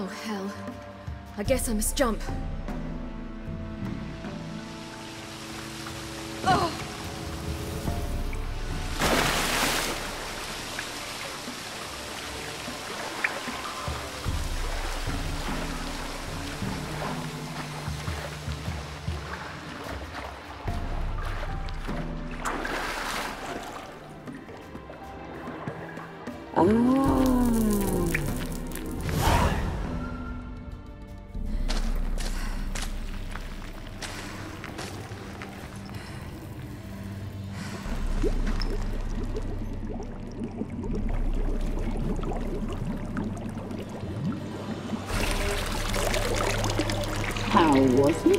Oh, hell. I guess I must jump. Oh! How was he?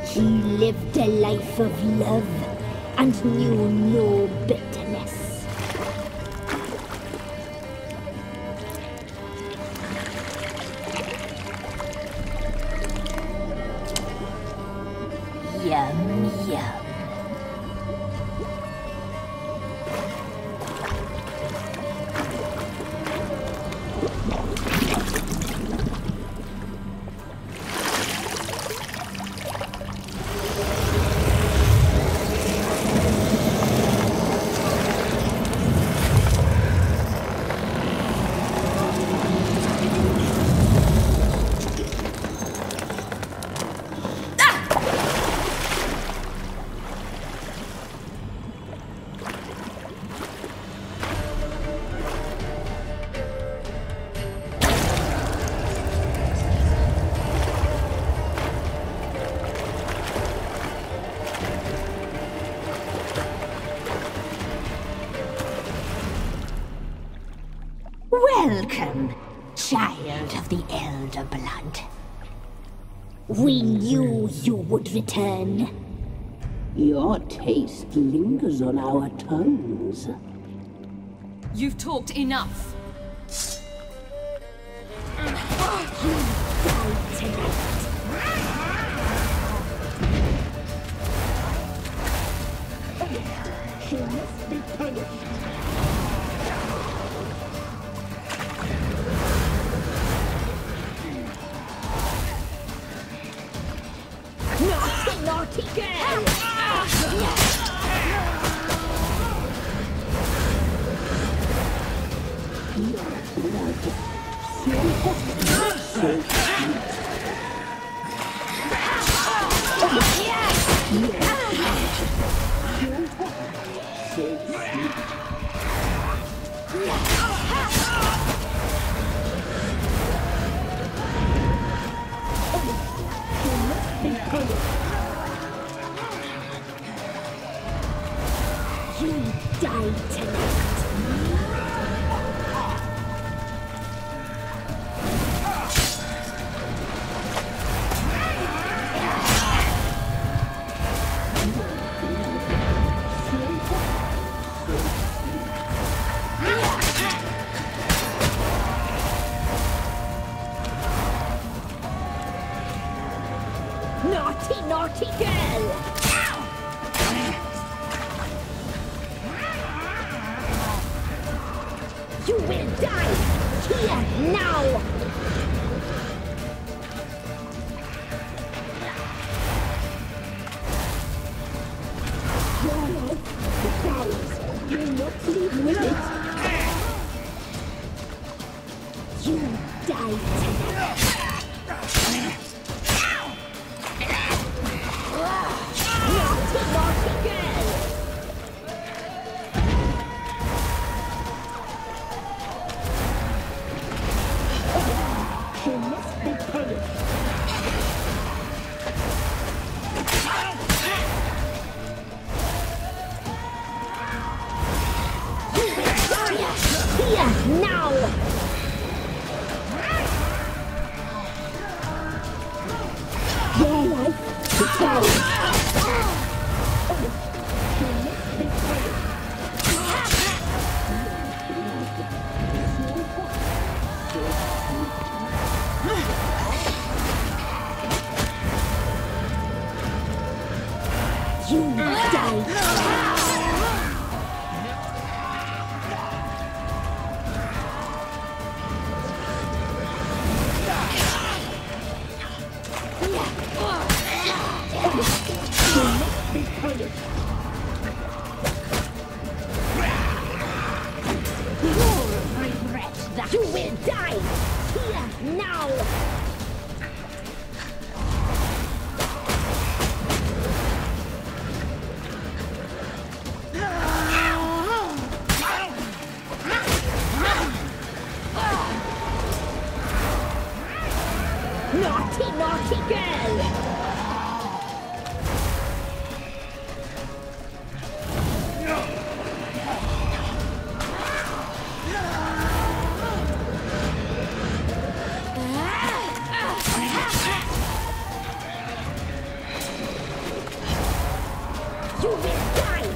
He lived a life of love and knew no bitterness. Yum, yum. Welcome, child of the Elder Blood. We knew you would return. Your taste lingers on our tongues. You've talked enough. You died tonight. She must be punished. Naughty, naughty girl! You died tonight. Naughty, naughty girl! You will die here now! Geralt, the cows will not leave with it. You died tonight. Naughty, naughty girl! She must be punished. Here, now! Your life is ours. You died. You will die here now! Naughty, naughty girl! You will die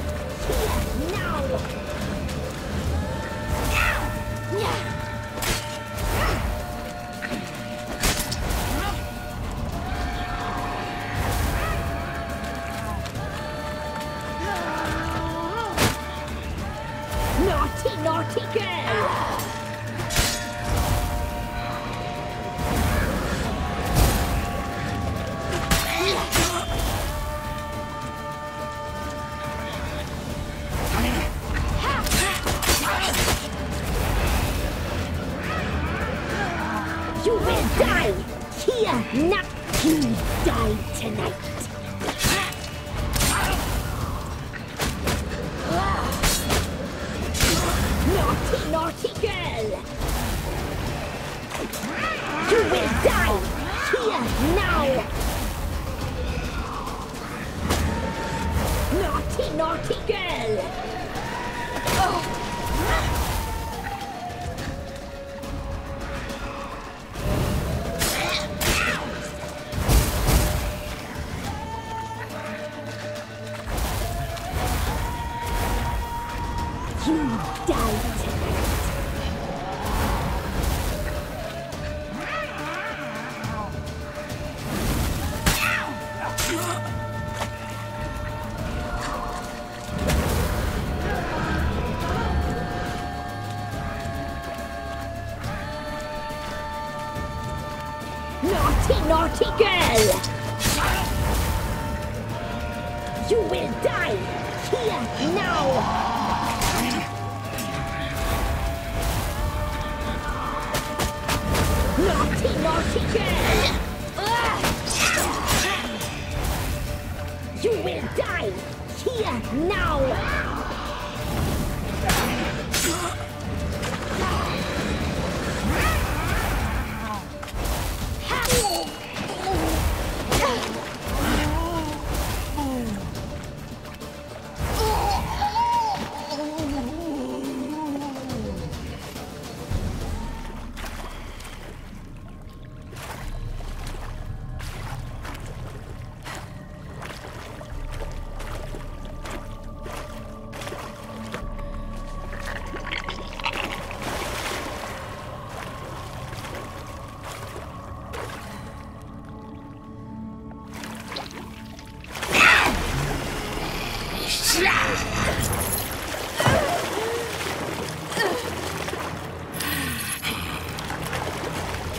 here now! Naughty, naughty girl! You will die here now! You die tonight! Naughty, naughty girl! You will die here now! Naughty, naughty girl! You die tonight! Naughty, naughty girl! You will die here now! Naughty, naughty girl! You will die here now!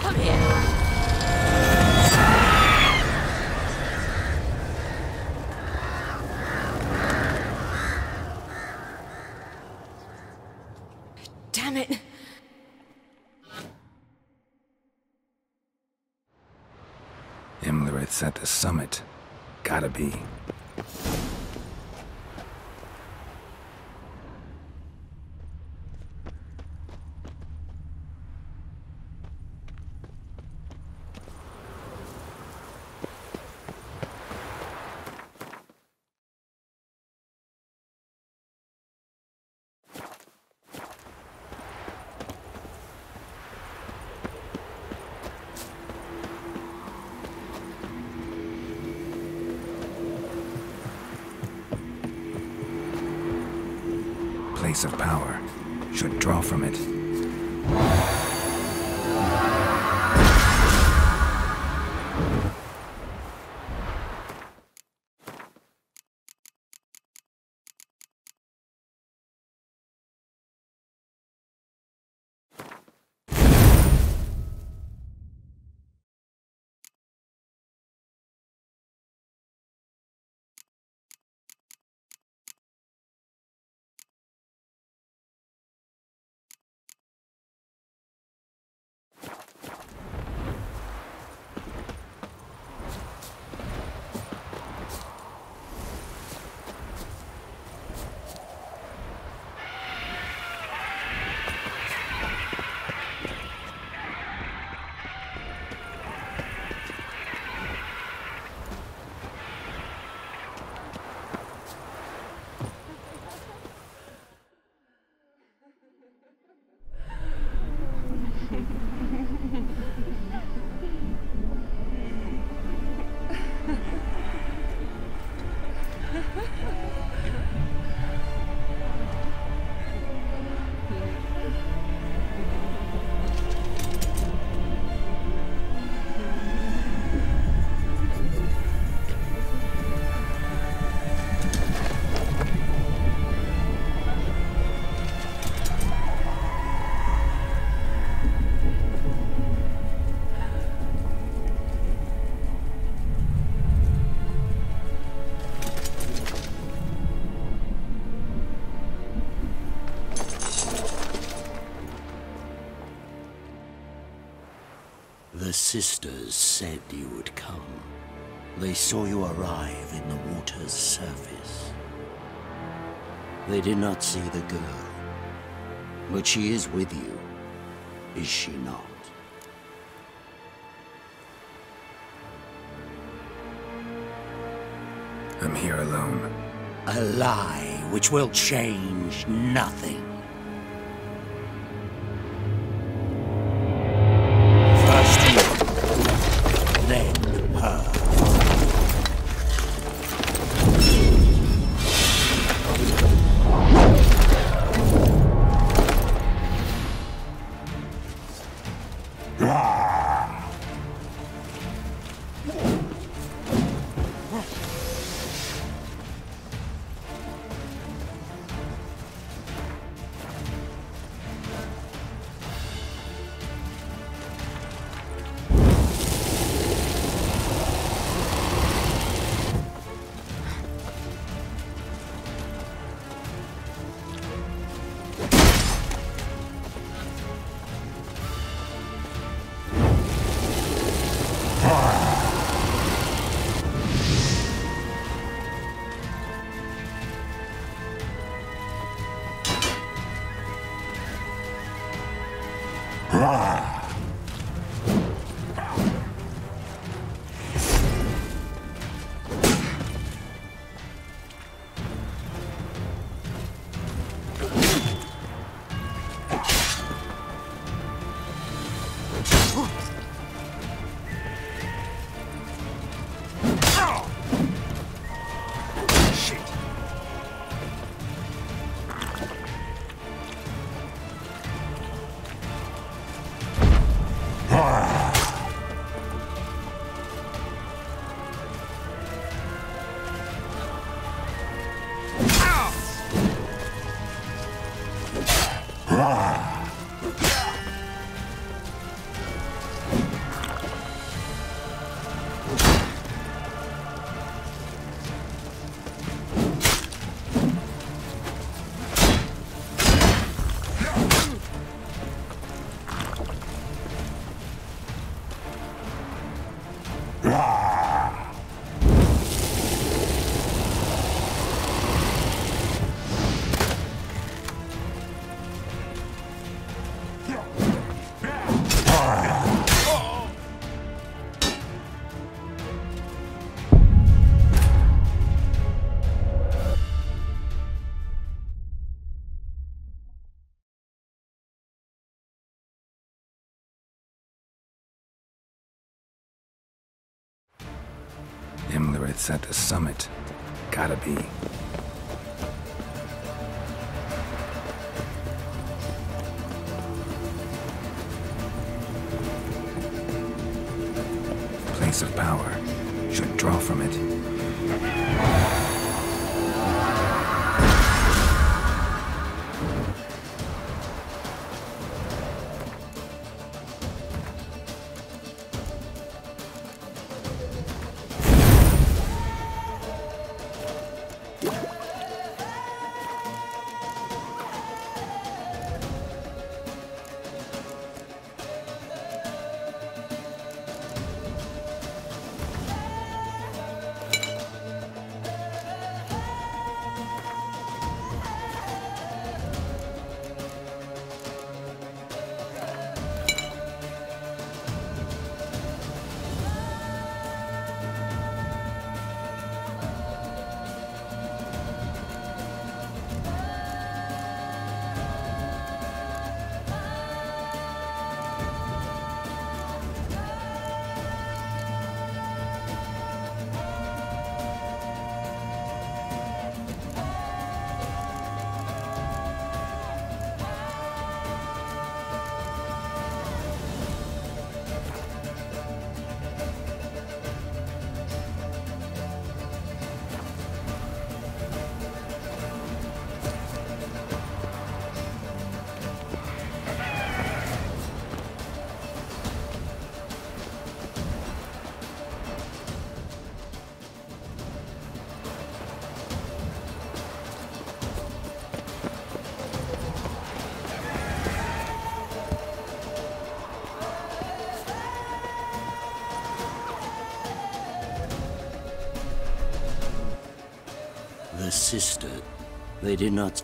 Come here. Damn it. Imlerith's at the summit. Gotta be. Place of power. Should draw from it. The sisters said you would come. They saw you arrive in the water's surface. They did not see the girl, but she is with you, is she not? I'm here alone. A lie which will change nothing. First you, then her. Imlerith's at the summit. Gotta be. Place of power. Should draw from it. sister. They did not...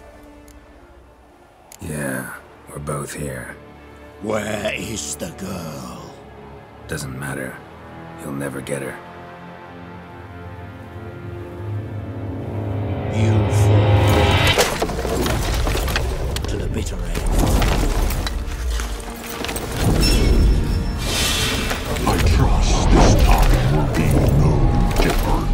Yeah, we're both here. Where is the girl? Doesn't matter. You'll never get her. You fall to the bitter end. I trust this time will be no different.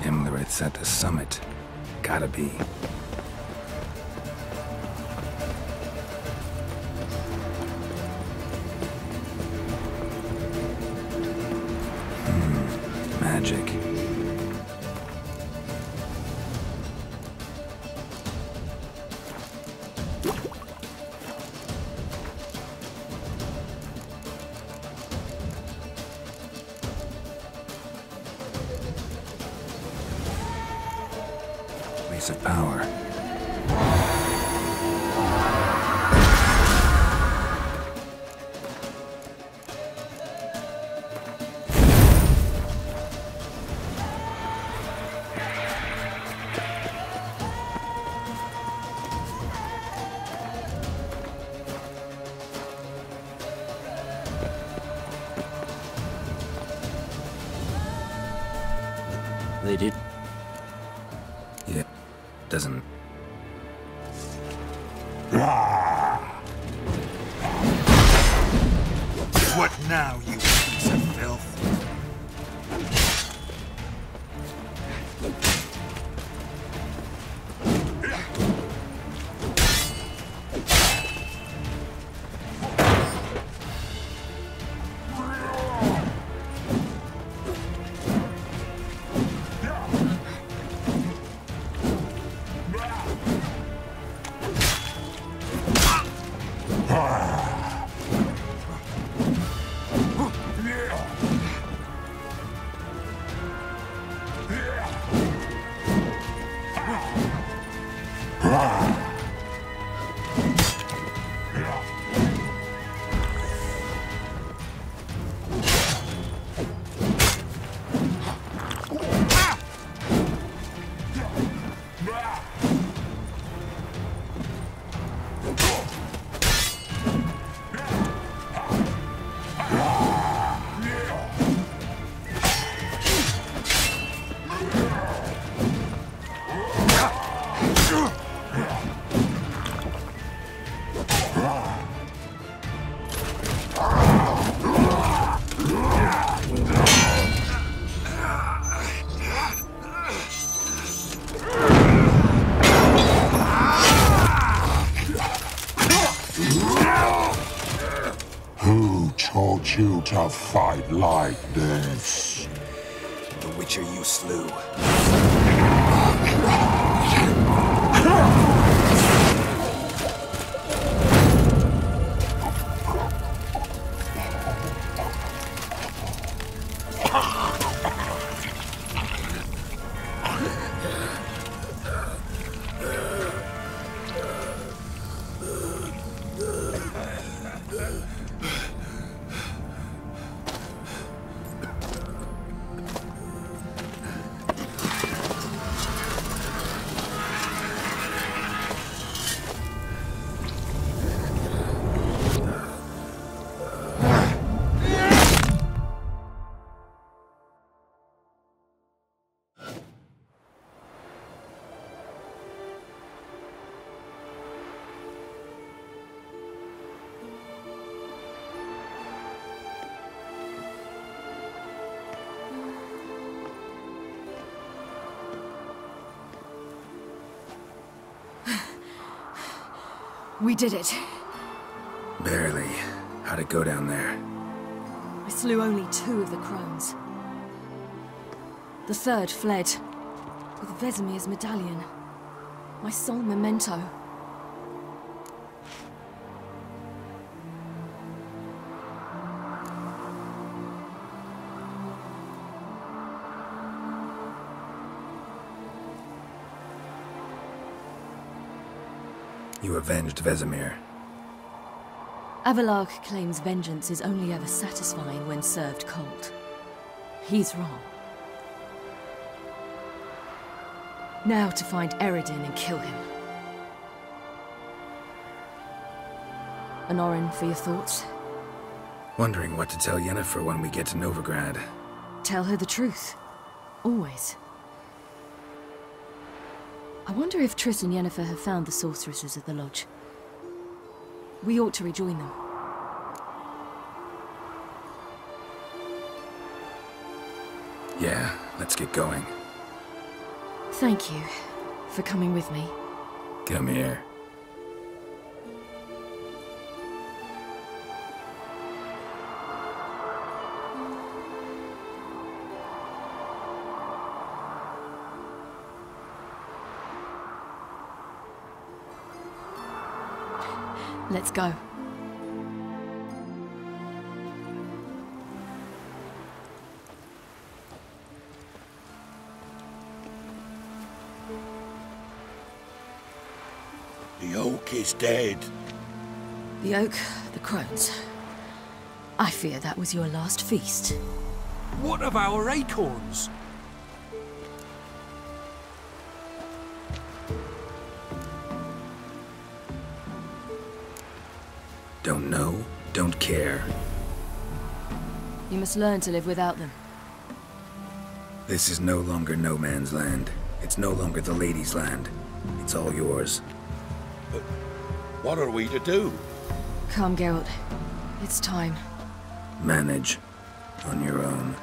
Imlerith's at the summit. Gotta be. Magic. Place of power. They did. Yeah, doesn't... What now, you piece of filth? Who taught you to fight like this? The Witcher you slew. We did it. Barely. How'd it go down there? I slew only 2 of the Crones. The 3rd fled, with Vesemir's medallion. My sole memento. You avenged Vesemir. Avalark claims vengeance is only ever satisfying when served cold. He's wrong. Now to find Eredin and kill him. Honorin, for your thoughts? Wondering what to tell Yennefer when we get to Novigrad. Tell her the truth. Always. I wonder if Triss and Yennefer have found the sorceresses at the lodge. We ought to rejoin them. Yeah, let's get going. Thank you for coming with me. Come here. Let's go. The oak is dead. The oak, the Crones. I fear that was your last feast. What of our acorns? Don't know, don't care. You must learn to live without them. This is no longer no man's land. It's no longer the lady's land. It's all yours. But what are we to do? Come, Geralt. It's time. Manage. On your own.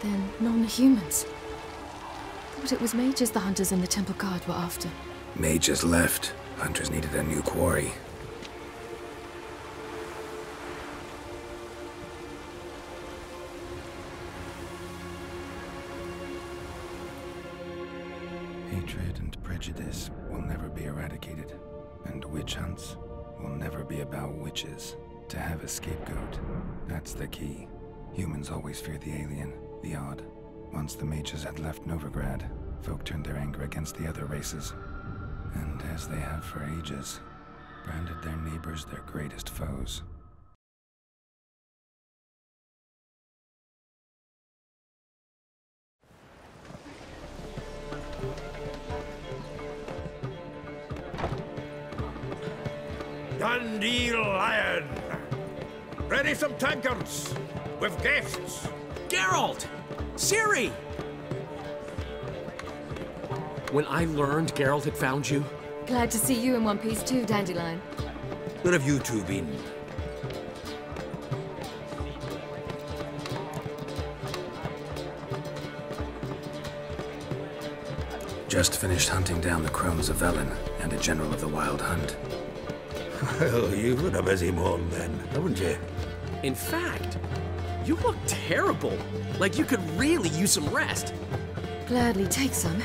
Then non-humans. Thought it was mages the hunters and the temple guard were after. Mages left. Hunters needed a new quarry. Hatred and prejudice will never be eradicated. And witch hunts will never be about witches. To have a scapegoat, that's the key. Humans always fear the alien, the odd. Once the mages had left Novigrad, folk turned their anger against the other races. And as they have for ages, branded their neighbors their greatest foes. Dandelion! Ready some tankards! With guests! Geralt! Ciri! When I learned Geralt had found you, Glad to see you in one piece too, Dandelion. Where have you two been? Just finished hunting down the Crones of Velen and a general of the Wild Hunt. Well, you've been a busy morning then, haven't you? in fact, you look terrible. Like you could really use some rest. Gladly take some.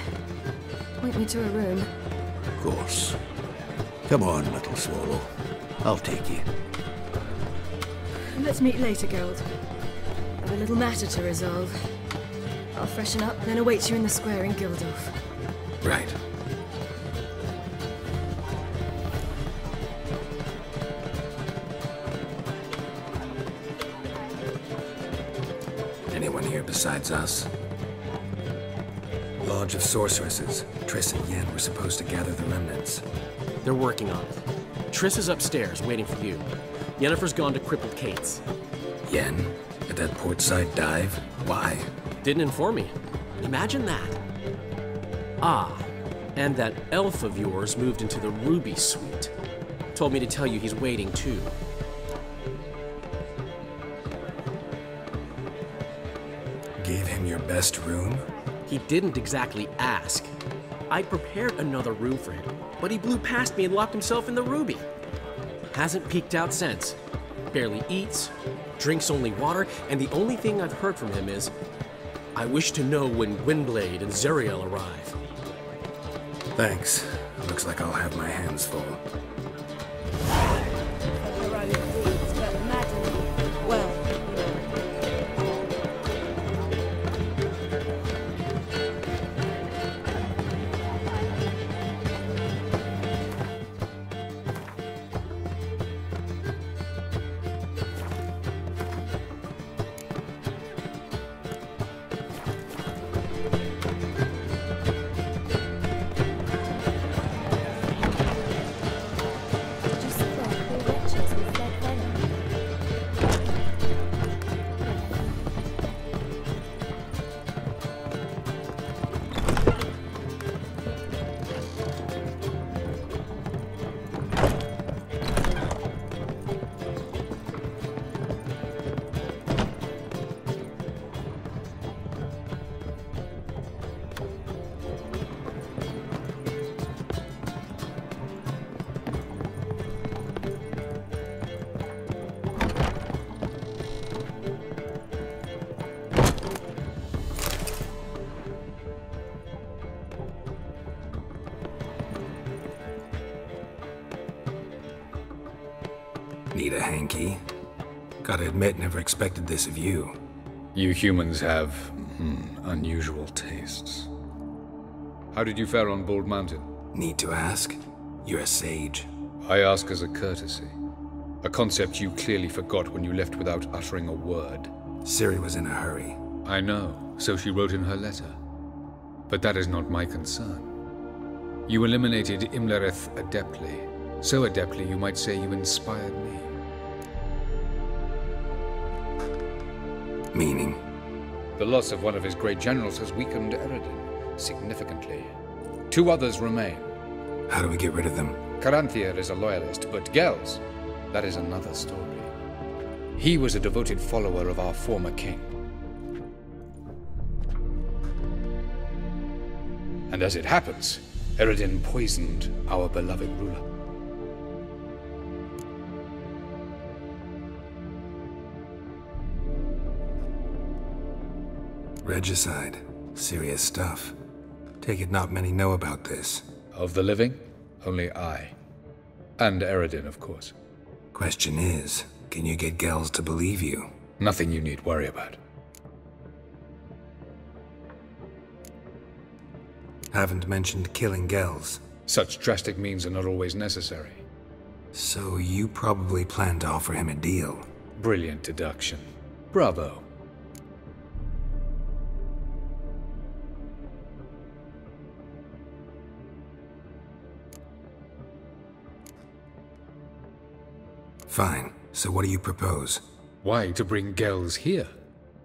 Point me to a room. Of course. Come on, little swallow. I'll take you. Let's meet later, Geralt. I've a little matter to resolve. I'll freshen up, then await you in the square in Gildorf. Right. Anyone here besides us? Lodge of Sorceresses. Triss and Yen were supposed to gather the remnants. They're working on it. Triss is upstairs, waiting for you. Yennefer's gone to crippled Kate's. Yen? At that portside dive? Why? Didn't inform me. Imagine that. Ah, and that elf of yours moved into the Ruby Suite. Told me to tell you he's waiting too. Gave him your best room? He didn't exactly ask. I'd prepared another room for him, but he blew past me and locked himself in the Ruby. Hasn't peeked out since. Barely eats, drinks only water, and the only thing I've heard from him is, I wish to know when Gwynblade and Zariel arrive. Thanks. Looks like I'll have my hands full. Need a hanky? Gotta admit, never expected this of you. You humans have, unusual tastes. How did you fare on Bald Mountain? Need to ask? You're a sage. I ask as a courtesy. A concept you clearly forgot when you left without uttering a word. Ciri was in a hurry. I know, so she wrote in her letter. But that is not my concern. You eliminated Imlerith adeptly. So adeptly you might say you inspired me. Meaning? The loss of one of his great generals has weakened Eredin significantly. 2 others remain. How do we get rid of them? Caranthir is a loyalist, but Gels, that is another story. He was a devoted follower of our former king. And as it happens, Eredin poisoned our beloved ruler. Regicide. Serious stuff. Take it not many know about this. Of the living, only I. And Eredin, of course. Question is, can you get Gels to believe you? Nothing you need worry about. Haven't mentioned killing Gels. Such drastic means are not always necessary. So you probably plan to offer him a deal. Brilliant deduction. Bravo. Fine. So what do you propose? Why, to bring Gels here.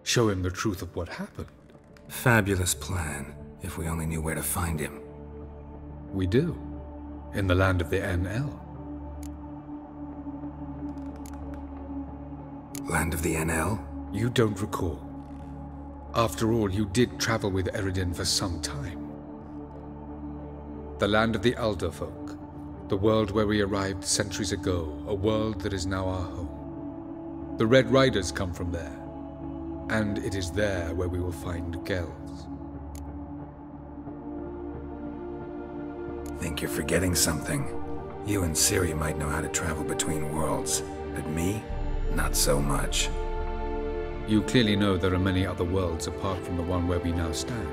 Show him the truth of what happened. Fabulous plan, if we only knew where to find him. We do. In the land of the NL. Land of the NL? You don't recall. After all, you did travel with Eredin for some time. The land of the Alderfolk. The world where we arrived centuries ago, a world that is now our home. The Red Riders come from there, and it is there where we will find Gels. Think you're forgetting something. You and Ciri might know how to travel between worlds, but me? Not so much. You clearly know there are many other worlds apart from the one where we now stand.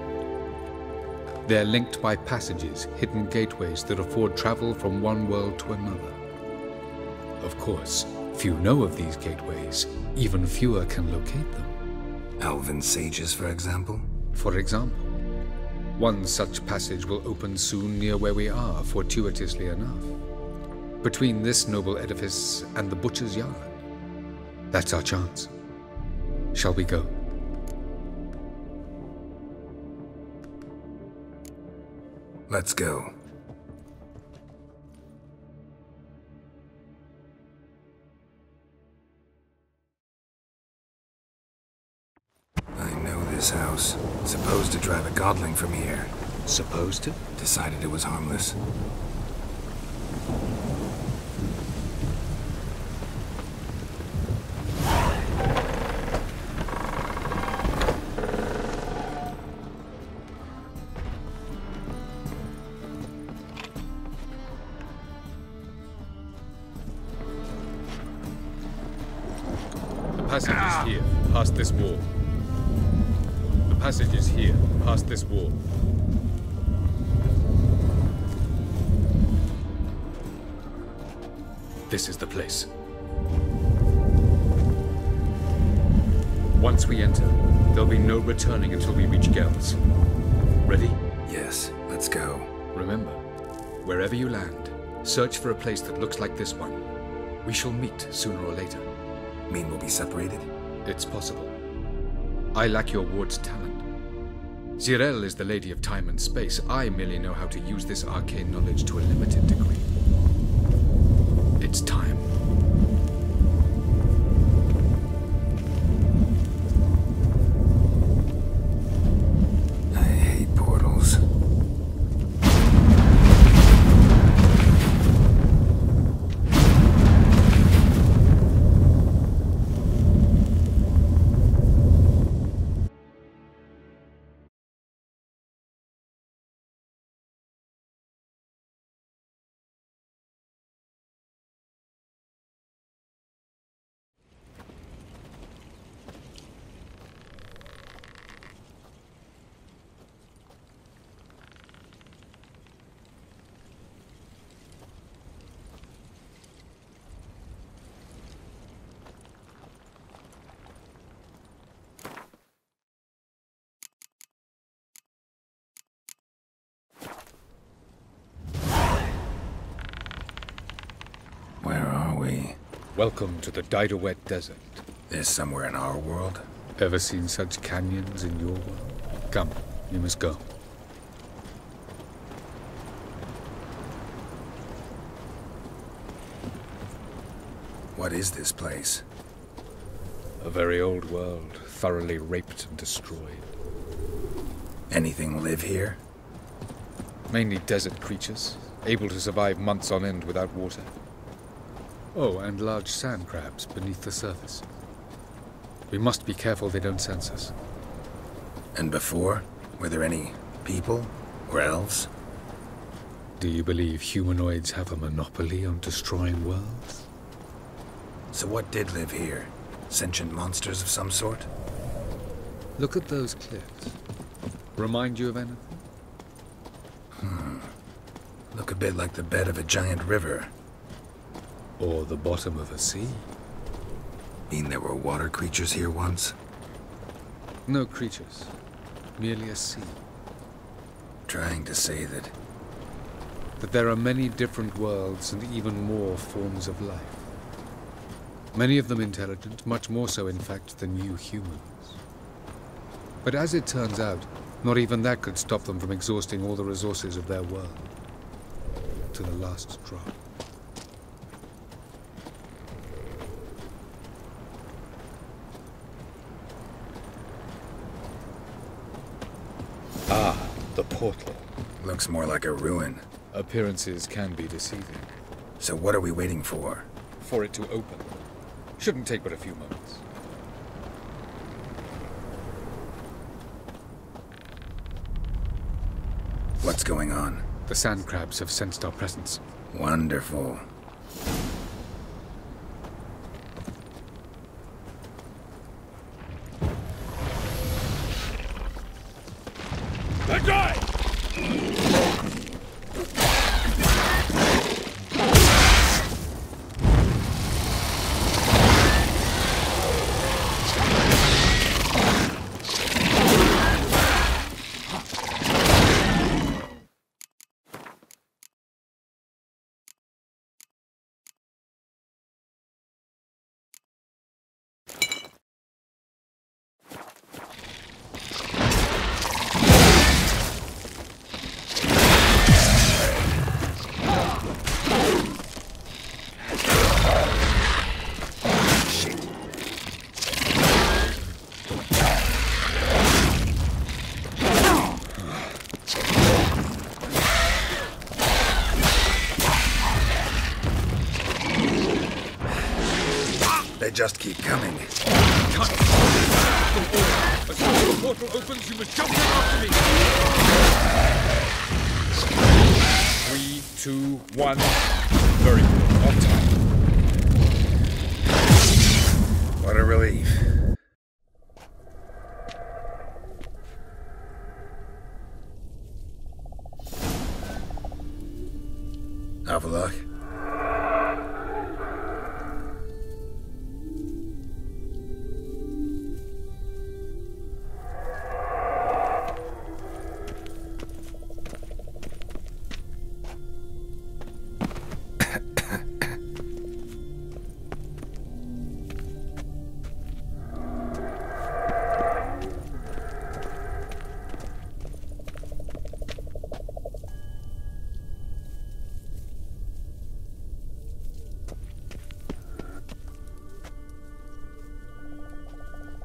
They're linked by passages, hidden gateways that afford travel from one world to another. Of course, few know of these gateways, even fewer can locate them. Elven sages, for example? For example. One such passage will open soon near where we are, fortuitously enough. Between this noble edifice and the butcher's yard. That's our chance. Shall we go? Let's go. I know this house. Supposed to drive a godling from here. Supposed to? Decided it was harmless. The passage is here, past this wall. The passage is here, past this wall. This is the place. Once we enter, there'll be no returning until we reach Geralt. Ready? Yes, let's go. Remember, wherever you land, search for a place that looks like this one. We shall meet sooner or later. Mean we'll be separated? It's possible. I lack your ward's talent. Geralt is the Lady of Time and Space. I merely know how to use this arcane knowledge to a limited degree. It's time. I hate portals. Where are we? Welcome to the Didowet Desert. This somewhere in our world? Ever seen such canyons in your world? Come, you must go. What is this place? A very old world, thoroughly raped and destroyed. Anything live here? Mainly desert creatures, able to survive months on end without water. Oh, and large sand crabs beneath the surface. We must be careful they don't sense us. And before? Were there any people? Or elves? Do you believe humanoids have a monopoly on destroying worlds? So what did live here? Sentient monsters of some sort? Look at those cliffs. Remind you of anything? Look a bit like the bed of a giant river. Or the bottom of a sea? Mean there were water creatures here once? No creatures. Merely a sea. Trying to say that... That there are many different worlds and even more forms of life. Many of them intelligent, much more so in fact than you humans. But as it turns out, not even that could stop them from exhausting all the resources of their world. To the last drop. Ah, the portal. Looks more like a ruin. Appearances can be deceiving. So what are we waiting for? For it to open. Shouldn't take but a few moments. What's going on? The sand crabs have sensed our presence. Wonderful. Let go! They just keep coming. Cut! As soon as the portal opens, you must jump in after me! 3, 2, 1. Very good. On time. What a relief. Have a look.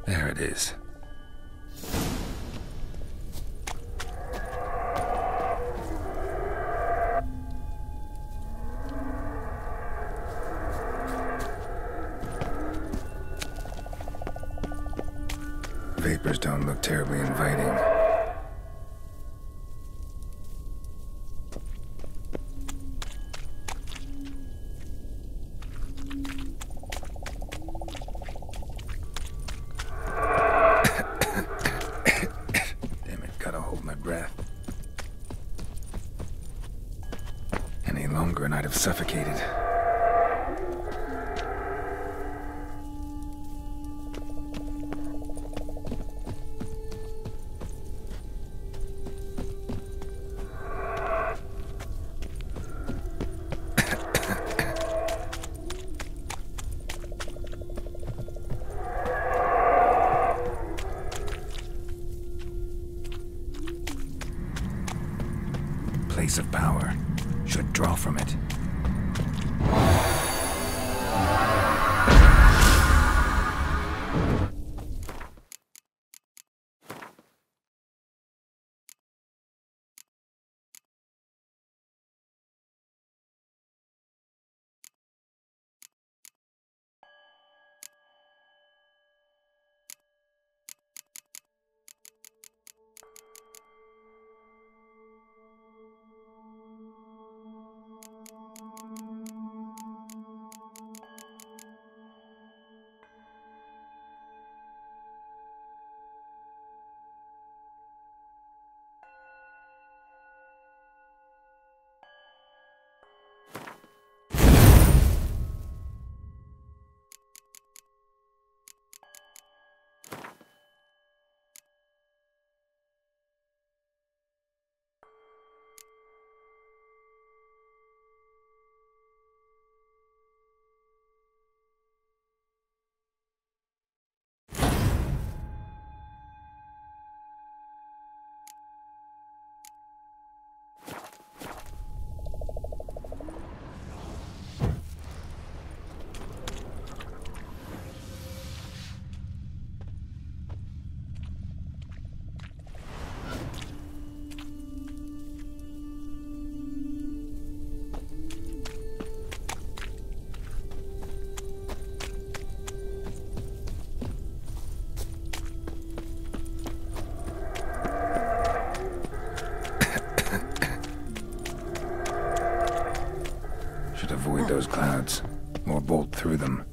There it is. Vapors don't look terribly inviting. Any longer and I'd have suffocated. Place of power. Should draw from it. through them.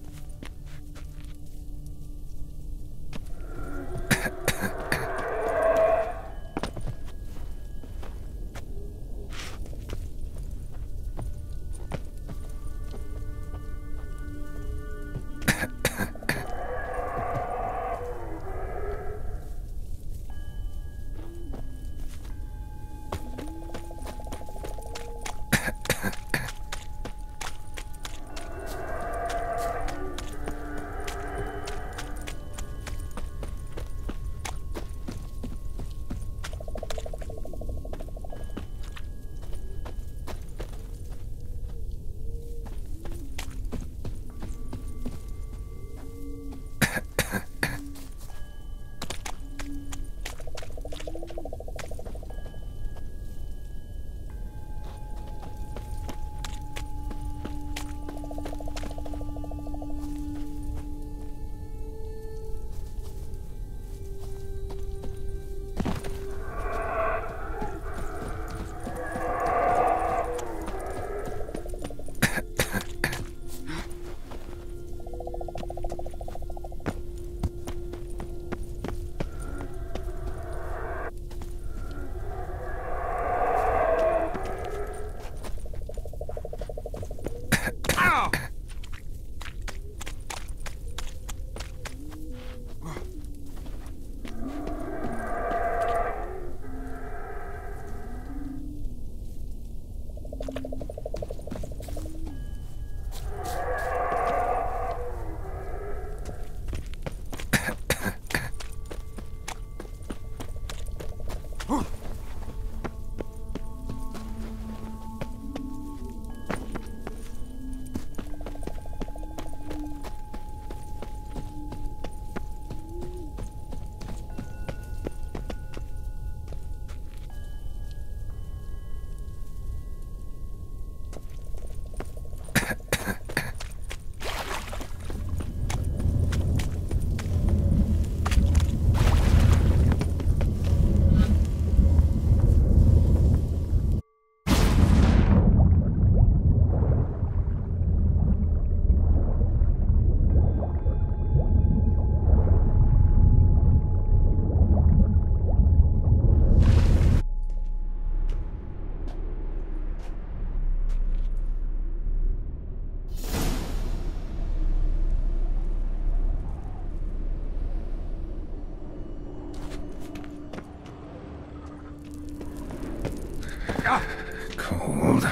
Cold.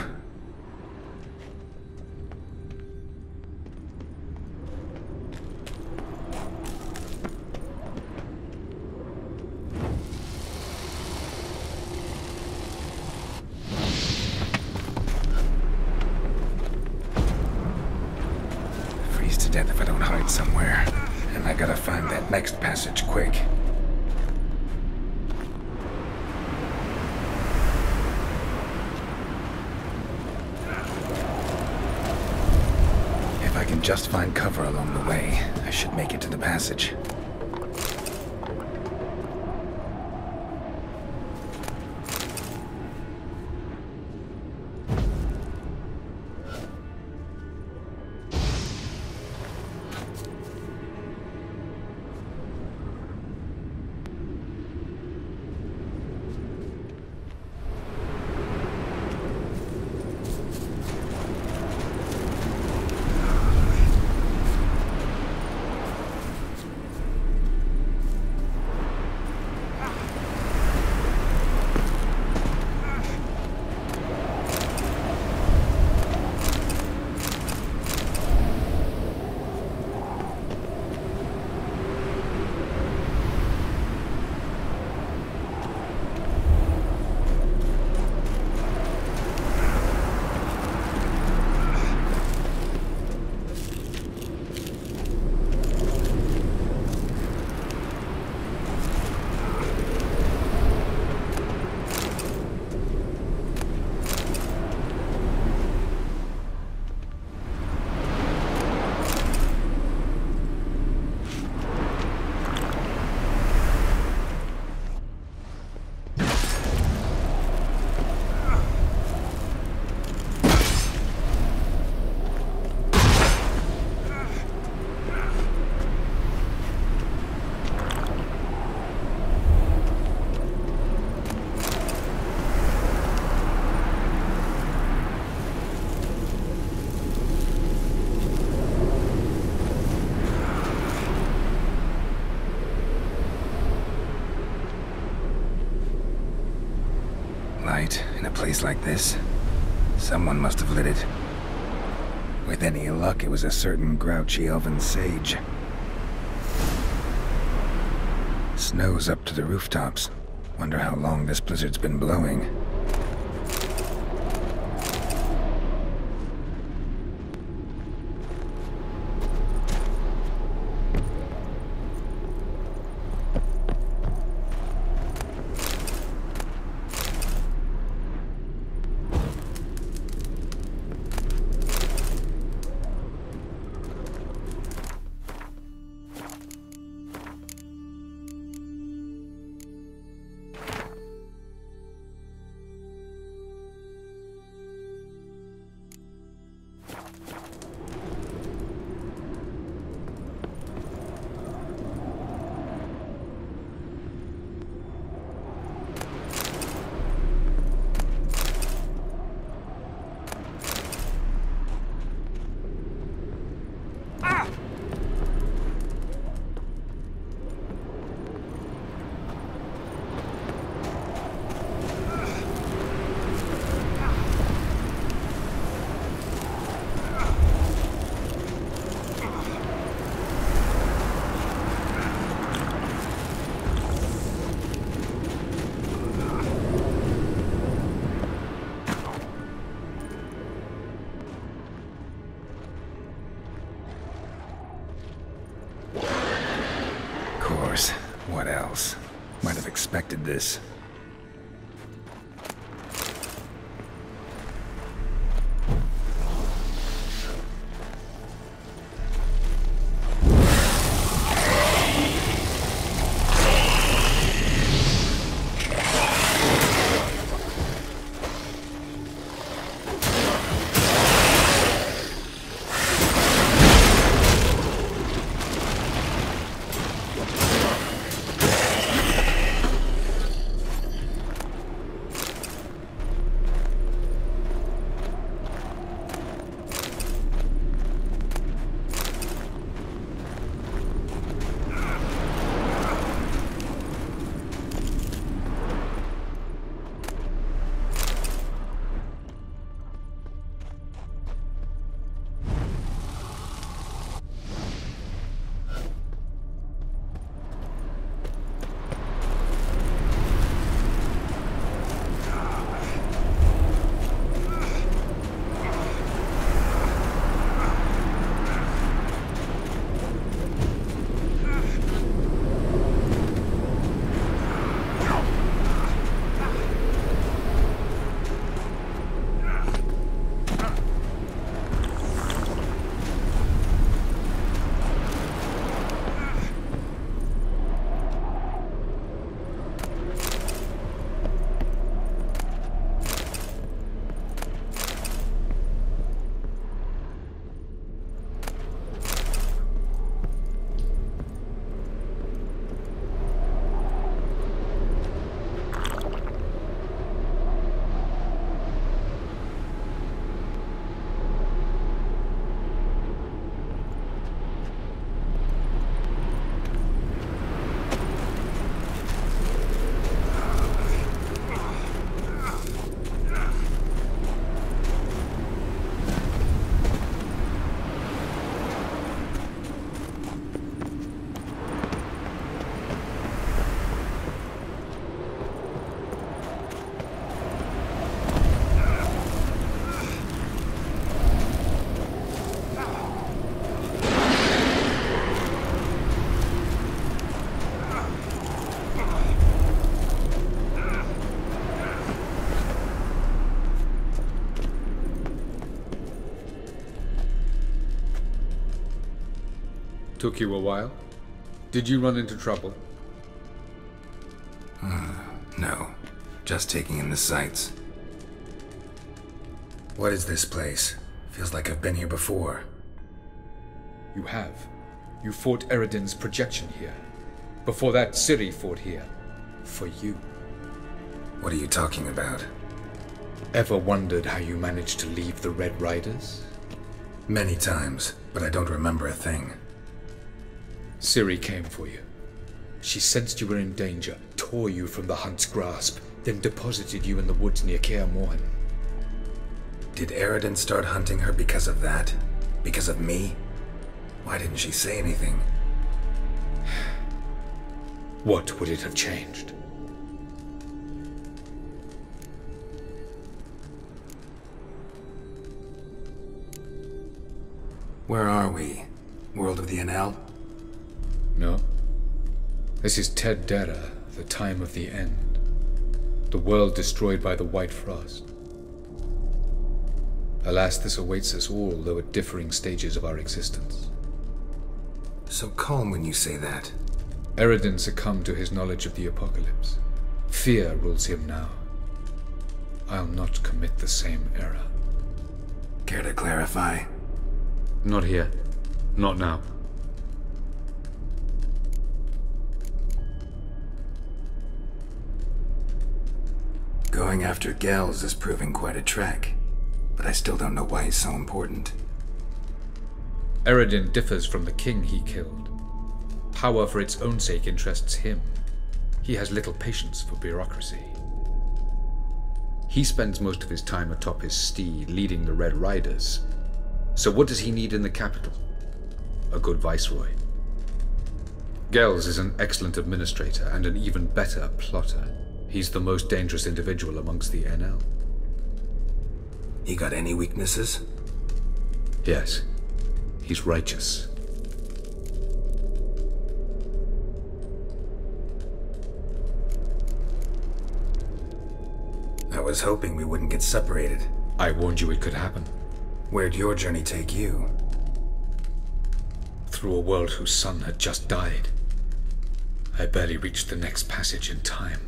Freeze to death if I don't hide somewhere. And I gotta find that next passage quick. If I can just find cover along the way, I should make it to the passage. light in a place like this. Someone must have lit it. With any luck, it was a certain grouchy elven sage. Snow's up to the rooftops. Wonder how long this blizzard's been blowing. What else? Might have expected this. Took you a while? Did you run into trouble? No. Just taking in the sights. What is this place? Feels like I've been here before. You have. You fought Eredin's projection here. Before that, Ciri fought here. For you. What are you talking about? Ever wondered how you managed to leave the Red Riders? Many times, but I don't remember a thing. Ciri came for you. She sensed you were in danger, tore you from the Hunt's grasp, then deposited you in the woods near Kaer Morhen. Did Eredin start hunting her because of that? Because of me? Why didn't she say anything? What would it have changed? Where are we? World of the Enel? No. This is Ted Dera, the time of the end. The world destroyed by the White Frost. Alas, this awaits us all, though at differing stages of our existence. So calm when you say that. Eredin succumbed to his knowledge of the apocalypse. Fear rules him now. I'll not commit the same error. Care to clarify? Not here. Not now. Going after Gels is proving quite a trek, but I still don't know why he's so important. Eredin differs from the king he killed. Power for its own sake interests him. He has little patience for bureaucracy. He spends most of his time atop his steed, leading the Red Riders. So what does he need in the capital? A good viceroy. Gels is an excellent administrator and an even better plotter. He's the most dangerous individual amongst the Enel. He got any weaknesses? Yes. He's righteous. I was hoping we wouldn't get separated. I warned you it could happen. Where'd your journey take you? Through a world whose son had just died. I barely reached the next passage in time.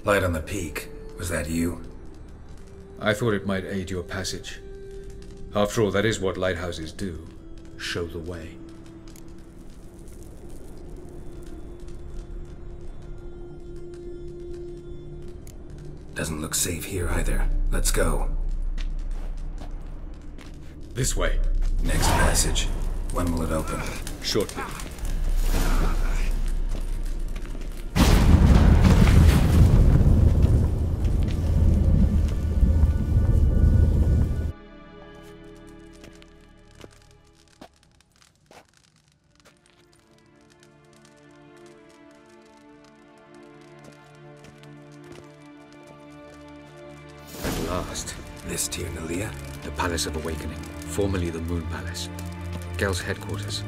Light on the peak. Was that you? I thought it might aid your passage. After all, that is what lighthouses do. Show the way. Doesn't look safe here either. Let's go. This way. Next passage. When will it open? Shortly. This Tir Nalia? The Palace of Awakening, formerly the Moon Palace. Gel's headquarters.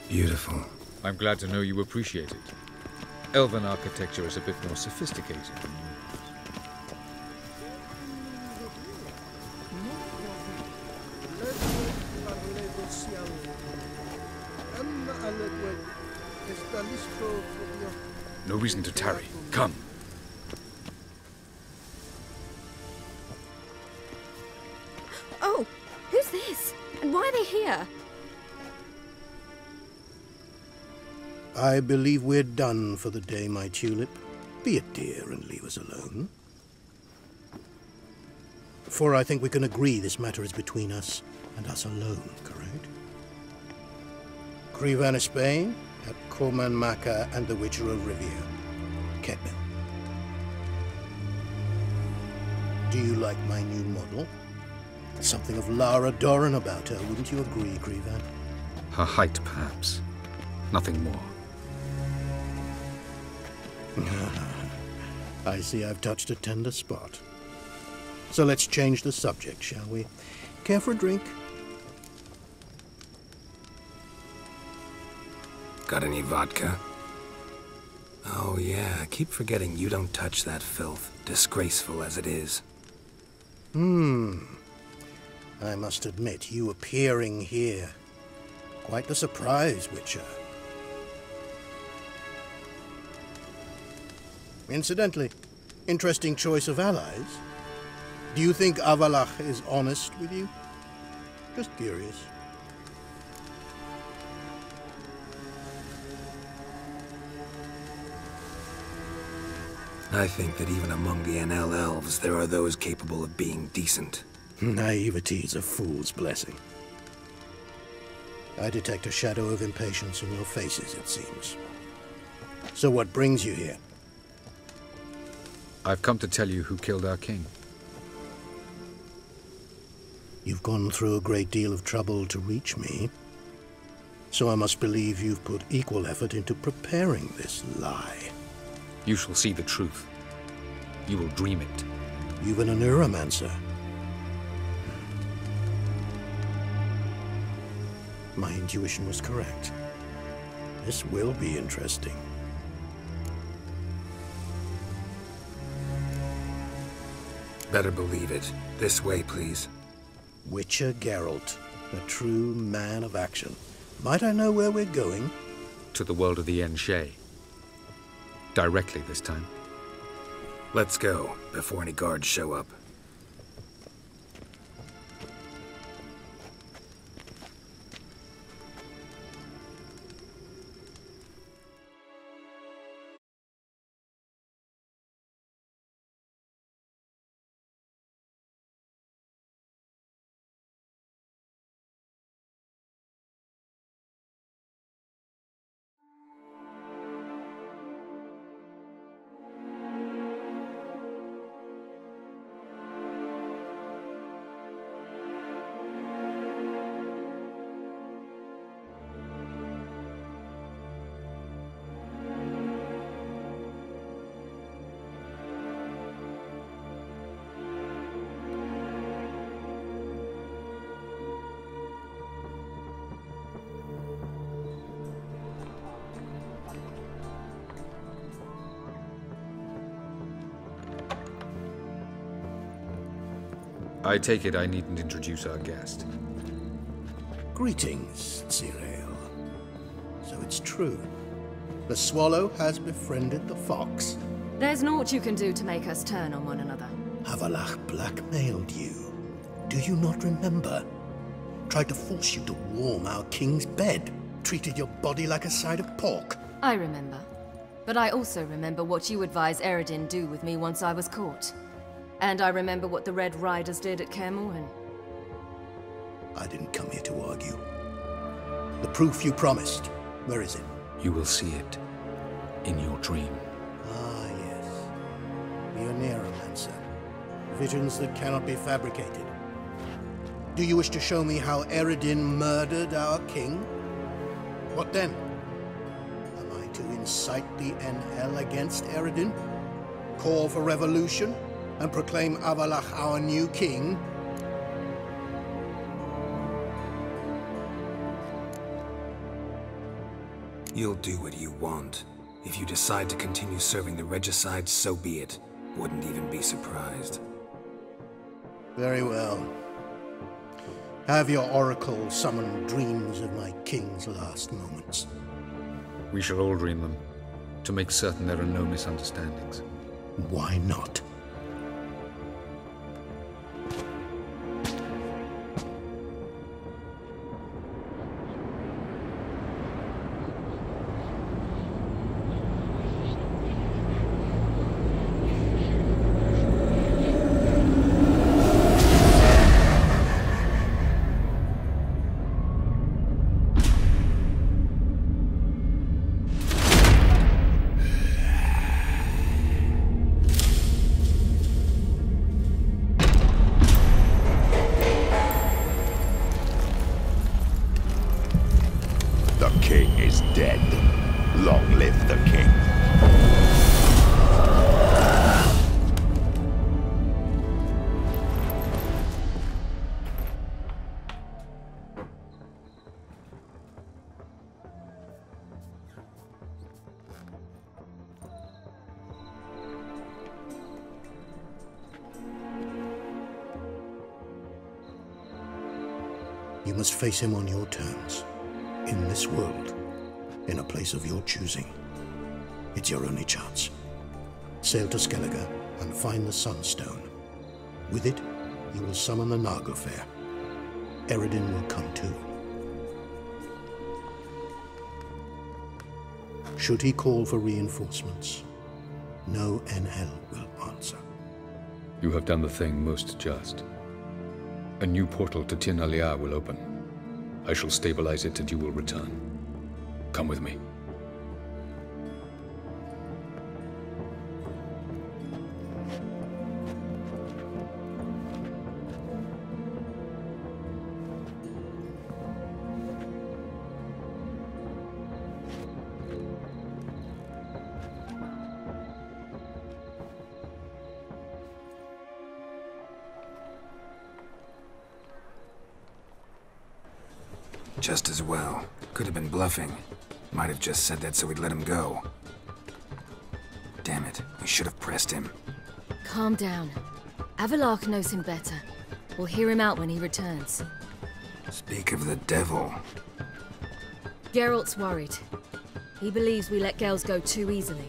Beautiful. I'm glad to know you appreciate it. Elven architecture is a bit more sophisticated. No reason to tarry. Come. Oh, who's this? And why are they here? I believe we're done for the day, my tulip. Be a dear and leave us alone. For I think we can agree this matter is between us and us alone, correct? Crivan Spain, at Corman Maca and the Witcher of Rivia. Ketman. Do you like my new model? Something of Lara Doran about her, wouldn't you agree, Crivan? Her height, perhaps. Nothing more. I see I've touched a tender spot. So let's change the subject, shall we? Care for a drink? Got any vodka? Oh yeah, I keep forgetting you don't touch that filth, disgraceful as it is. I must admit, you appearing here. Quite the surprise, Witcher. Incidentally, interesting choice of allies. Do you think Avallac'h is honest with you? Just curious. I think that even among the NL elves, there are those capable of being decent. Naivety is a fool's blessing. I detect a shadow of impatience in your faces, it seems. So what brings you here? I've come to tell you who killed our king. You've gone through a great deal of trouble to reach me. So I must believe you've put equal effort into preparing this lie. You shall see the truth. You will dream it. Even a neuromancer. My intuition was correct. This will be interesting. Better believe it. This way, please. Witcher Geralt, a true man of action. Might I know where we're going? To the world of the Enshe. Directly this time. Let's go, before any guards show up. I take it I needn't introduce our guest. Greetings, Ciri. So it's true. The swallow has befriended the fox. There's naught you can do to make us turn on one another. Avallac'h blackmailed you. Do you not remember? Tried to force you to warm our king's bed. Treated your body like a side of pork. I remember. But I also remember what you advised Eredin do with me once I was caught. And I remember what the Red Riders did at Kaer Morhen. I didn't come here to argue. The proof you promised, where is it? You will see it in your dream. Ah, yes. The Neuromancer. Visions that cannot be fabricated. Do you wish to show me how Eredin murdered our king? What then? Am I to incite the NL against Eredin? Call for revolution? And proclaim Avallac'h our new king? You'll do what you want. If you decide to continue serving the regicide, so be it. Wouldn't even be surprised. Very well. Have your oracle summon dreams of my king's last moments. We shall all dream them, to make certain there are no misunderstandings. Why not? You must face him on your terms. In this world. In a place of your choosing. It's your only chance. Sail to Skellige and find the Sunstone. With it, you will summon the Nagelfair. Eredin will come too. Should he call for reinforcements, no NL will answer. You have done the thing most just. A new portal to Tir na Liar will open. I shall stabilize it and you will return. Come with me. Just as well. Could have been bluffing. Might have just said that so we'd let him go. Damn it, we should have pressed him. Calm down. Avalark knows him better. We'll hear him out when he returns. Speak of the devil. Geralt's worried. He believes we let girls go too easily.